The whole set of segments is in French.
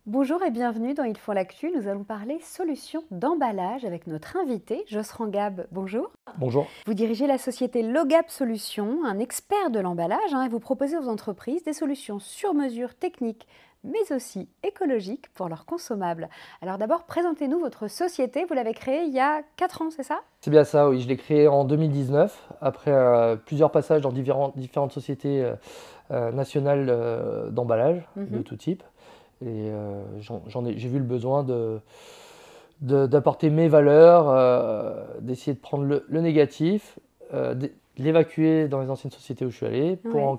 Bonjour et bienvenue dans Ils font l'actu. Nous allons parler solutions d'emballage avec notre invité, Josserand Gab. Bonjour. Bonjour. Vous dirigez la société Logap Solutions, un expert de l'emballage, et vous proposez aux entreprises des solutions sur mesure techniques, mais aussi écologiques pour leurs consommables. Alors d'abord, présentez-nous votre société. Vous l'avez créée il y a 4 ans, c'est ça? C'est bien ça, oui. Je l'ai créé en 2019, après plusieurs passages dans différentes sociétés nationales d'emballage de tout type. Et j'ai vu le besoin d'apporter mes valeurs, d'essayer de prendre le négatif, de l'évacuer dans les anciennes sociétés où je suis allé, pour en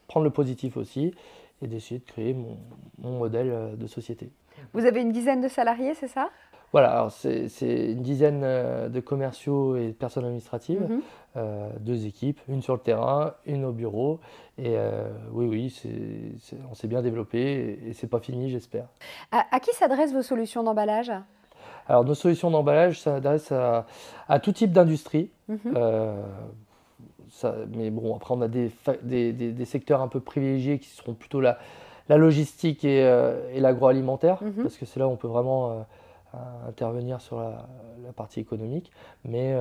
prendre le positif aussi, et d'essayer de créer mon modèle de société. Vous avez une dizaine de salariés, c'est ça? Voilà, alors c'est une dizaine de commerciaux et de personnes administratives, 2 équipes, une sur le terrain, une au bureau. Et oui, on s'est bien développé et c'est pas fini, j'espère. À qui s'adressent vos solutions d'emballage? Alors nos solutions d'emballage s'adressent à tout type d'industrie. Mais bon, après on a des secteurs un peu privilégiés qui seront plutôt la logistique et l'agroalimentaire, parce que c'est là où on peut vraiment intervenir sur la partie économique, mais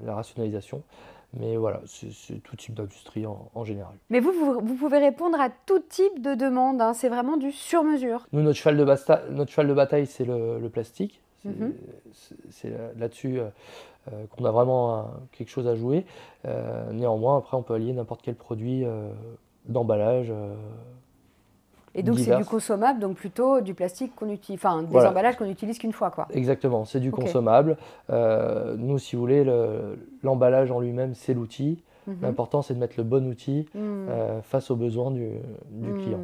la rationalisation. Mais voilà, c'est tout type d'industrie en général. Mais vous pouvez répondre à tout type de demande, hein. C'est vraiment du sur-mesure. Nous, notre cheval de bataille, c'est le plastique. C'est là-dessus qu'on a vraiment quelque chose à jouer. Néanmoins, après, on peut allier n'importe quel produit d'emballage. Et donc c'est du consommable, donc plutôt du plastique qu'on utilise, enfin des emballages qu'on n'utilise qu'une fois, quoi. Exactement, c'est du consommable. Nous, si vous voulez, l'emballage en lui-même, c'est l'outil. L'important, c'est de mettre le bon outil face aux besoins du client.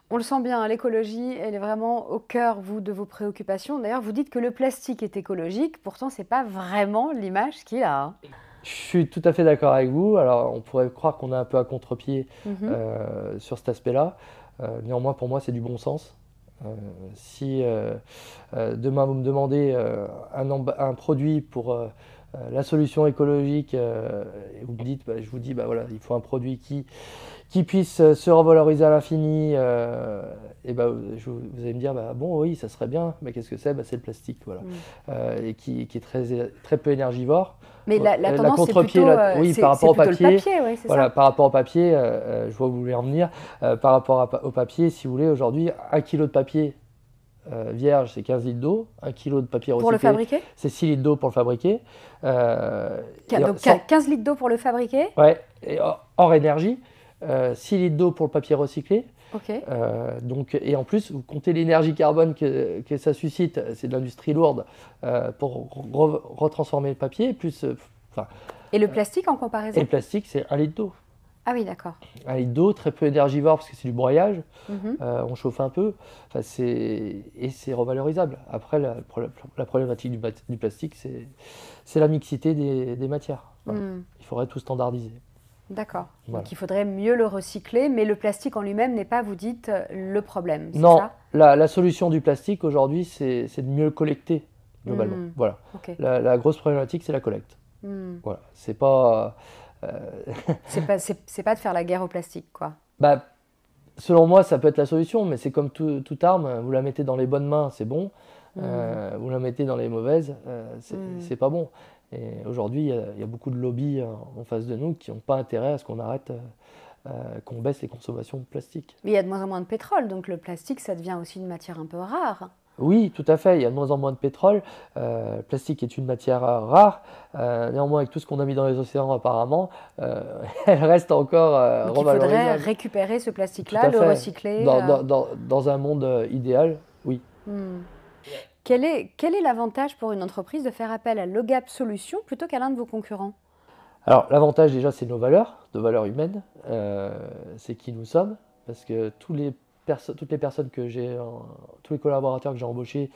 On le sent bien, l'écologie, elle est vraiment au cœur, de vos préoccupations. D'ailleurs, vous dites que le plastique est écologique, pourtant, ce n'est pas vraiment l'image qu'il a, hein. Je suis tout à fait d'accord avec vous. Alors, on pourrait croire qu'on est un peu à contre-pied sur cet aspect-là. Néanmoins, pour moi, c'est du bon sens. Si demain vous me demandez un produit pour la solution écologique, et vous me dites, je vous dis, voilà, il faut un produit qui puisse se revaloriser à l'infini, et vous allez me dire, bon, oui, ça serait bien, mais qu'est-ce que c'est? C'est le plastique, voilà, et qui est très peu énergivore. Mais la tendance, c'est plutôt, oui, par rapport au papier, le papier, oui, c'est ça. Par rapport au papier, je vois où vous voulez en venir. Par rapport au papier, si vous voulez, aujourd'hui, 1 kg de papier vierge, c'est 15 litres d'eau. 1 kg de papier recyclé, pour le fabriquer, c'est 6 litres d'eau pour le fabriquer. Donc 15 litres d'eau pour le fabriquer. Ouais, et hors énergie, 6 litres d'eau pour le papier recyclé. Et en plus, vous comptez l'énergie carbone que ça suscite, c'est de l'industrie lourde pour retransformer le papier. Et le plastique en comparaison? Et le plastique, c'est 1 litre d'eau. Ah oui, d'accord. 1 litre d'eau, très peu énergivore parce que c'est du broyage, on chauffe un peu, et c'est revalorisable. Après, la problématique du plastique, c'est la mixité des matières. Il faudrait tout standardiser. D'accord. Voilà. Donc il faudrait mieux le recycler, mais le plastique en lui-même n'est pas, vous dites, le problème. Non, la solution du plastique aujourd'hui, c'est de mieux le collecter globalement. Voilà. La grosse problématique, c'est la collecte. Voilà. C'est pas. C'est pas de faire la guerre au plastique, quoi. Selon moi, ça peut être la solution, mais c'est comme toute arme. Vous la mettez dans les bonnes mains, c'est bon. Vous la mettez dans les mauvaises, c'est pas bon. Et aujourd'hui, il y a beaucoup de lobbies en face de nous qui n'ont pas intérêt à ce qu'on arrête, qu'on baisse les consommations de plastique. Mais il y a de moins en moins de pétrole, donc le plastique, ça devient aussi une matière un peu rare. Oui, tout à fait, il y a de moins en moins de pétrole. Le plastique est une matière rare. Néanmoins, avec tout ce qu'on a mis dans les océans apparemment, elle reste encore revalorisable. Il faudrait récupérer ce plastique-là, le recycler. Dans un monde idéal, oui. Quel est l'avantage pour une entreprise de faire appel à Logap Solutions plutôt qu'à l'un de vos concurrents? Alors, l'avantage déjà, c'est nos valeurs humaines. C'est qui nous sommes, parce que toutes les personnes tous les collaborateurs que j'ai embauchés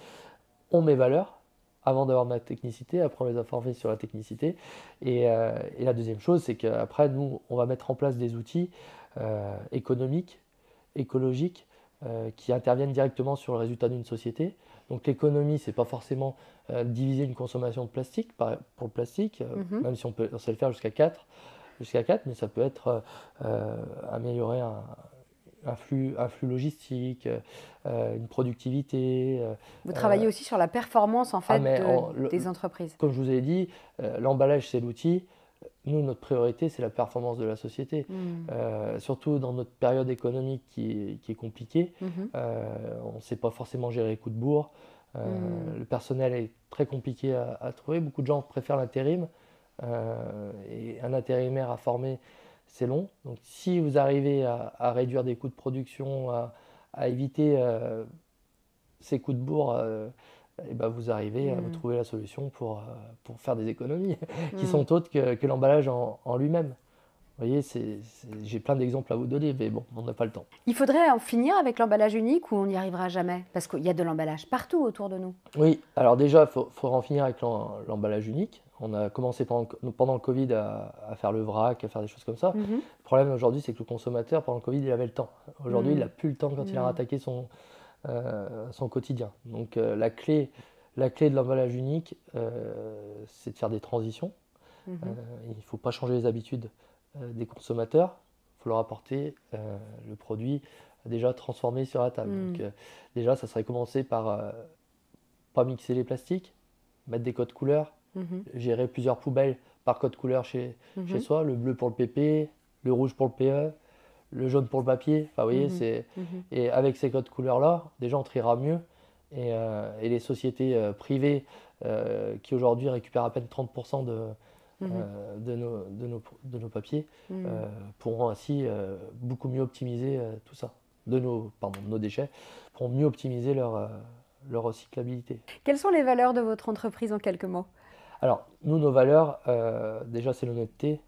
ont mes valeurs avant d'avoir ma technicité, après on les a formés sur la technicité. Et la deuxième chose, c'est qu'après, nous, on va mettre en place des outils économiques, écologiques, qui interviennent directement sur le résultat d'une société. Donc l'économie, c'est pas forcément diviser une consommation de plastique pour le plastique, même si on sait le faire jusqu'à 4, mais ça peut être améliorer un flux logistique, une productivité. Vous travaillez aussi sur la performance en fait des entreprises. Comme je vous ai dit, l'emballage c'est l'outil. Nous, notre priorité, c'est la performance de la société. Surtout dans notre période économique qui est compliquée. On ne sait pas forcément gérer les coups de bourre. Le personnel est très compliqué à trouver. Beaucoup de gens préfèrent l'intérim. Et un intérimaire à former, c'est long. Donc si vous arrivez à réduire des coûts de production, à éviter ces coups de bourre, et ben vous arrivez à vous trouver la solution pour faire des économies qui sont autres que l'emballage en lui-même. Vous voyez, j'ai plein d'exemples à vous donner, mais bon, on n'a pas le temps. Il faudrait en finir avec l'emballage unique ou on n'y arrivera jamais? Parce qu'il y a de l'emballage partout autour de nous. Oui, alors déjà, il faudra en finir avec l'emballage unique. On a commencé pendant le Covid à faire le vrac, à faire des choses comme ça. Le problème aujourd'hui, c'est que le consommateur, pendant le Covid, il avait le temps. Aujourd'hui, il n'a plus le temps quand il a rattaqué son quotidien. Donc la clé de l'emballage unique, c'est de faire des transitions. Il ne faut pas changer les habitudes des consommateurs. Il faut leur apporter le produit déjà transformé sur la table. Donc déjà, ça serait commencer par pas mixer les plastiques, mettre des codes couleurs, gérer plusieurs poubelles par code couleur chez soi, le bleu pour le PP, le rouge pour le PE, le jaune pour le papier. Enfin, vous voyez, et avec ces codes couleurs-là, déjà on triera mieux. Et les sociétés privées qui aujourd'hui récupèrent à peine 30% de nos papiers pourront ainsi beaucoup mieux optimiser tout ça, de nos déchets, pourront mieux optimiser leur recyclabilité. Quelles sont les valeurs de votre entreprise en quelques mots? Alors, nous, nos valeurs, déjà c'est l'honnêteté,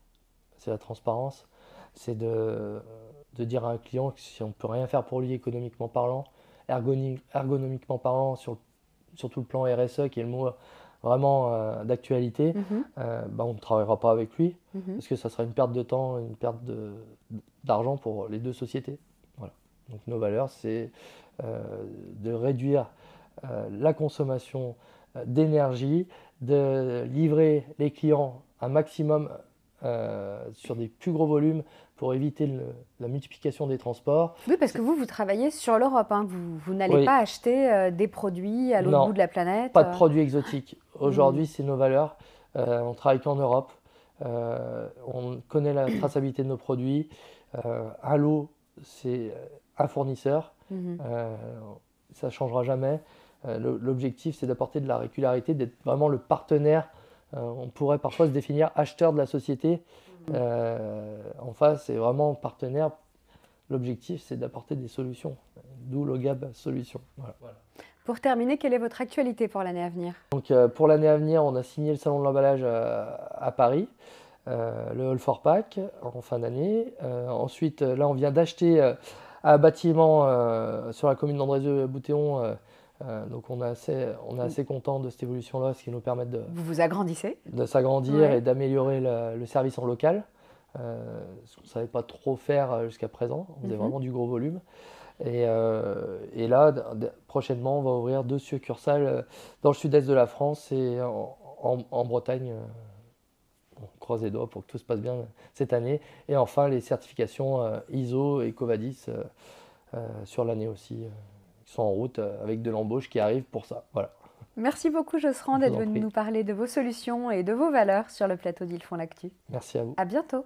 c'est la transparence, c'est de dire à un client que si on ne peut rien faire pour lui économiquement parlant, ergonomiquement parlant, sur tout le plan RSE, qui est le mot vraiment d'actualité, on ne travaillera pas avec lui, parce que ça sera une perte de temps, une perte d'argent pour les deux sociétés. Voilà. Donc nos valeurs, c'est de réduire la consommation d'énergie, de livrer les clients un maximum sur des plus gros volumes pour éviter la multiplication des transports. Oui, parce que vous travaillez sur l'Europe, hein. Vous n'allez pas acheter des produits à l'autre bout de la planète. Pas de produits exotiques. Aujourd'hui, c'est nos valeurs. On travaille qu'en Europe. On connaît la traçabilité de nos produits. Un lot, c'est un fournisseur. Ça ne changera jamais. L'objectif, c'est d'apporter de la régularité, d'être vraiment le partenaire. On pourrait parfois se définir acheteur de la société. En face, c'est vraiment partenaire. L'objectif, c'est d'apporter des solutions. D'où Logab Solutions. Voilà. Pour terminer, quelle est votre actualité pour l'année à venir? Donc, pour l'année à venir, on a signé le salon de l'emballage à Paris, le Hall for Pack en fin d'année. Ensuite, là, on vient d'acheter un bâtiment sur la commune d'Andrézieux-Boutéon. Donc on est assez content de cette évolution-là, ce qui nous permet vous agrandissez, de s'agrandir et d'améliorer le service en local. Ce qu'on ne savait pas trop faire jusqu'à présent. On faisait vraiment du gros volume. Et là, prochainement, on va ouvrir 2 succursales dans le sud-est de la France et en Bretagne. On croise les doigts pour que tout se passe bien cette année. Et enfin, les certifications ISO et EcoVadis sur l'année aussi. Sont en route avec de l'embauche qui arrive pour ça. Voilà. Merci beaucoup Josserand d'être venu nous parler de vos solutions et de vos valeurs sur le plateau d'Ils font l'actu. Merci à vous. À bientôt.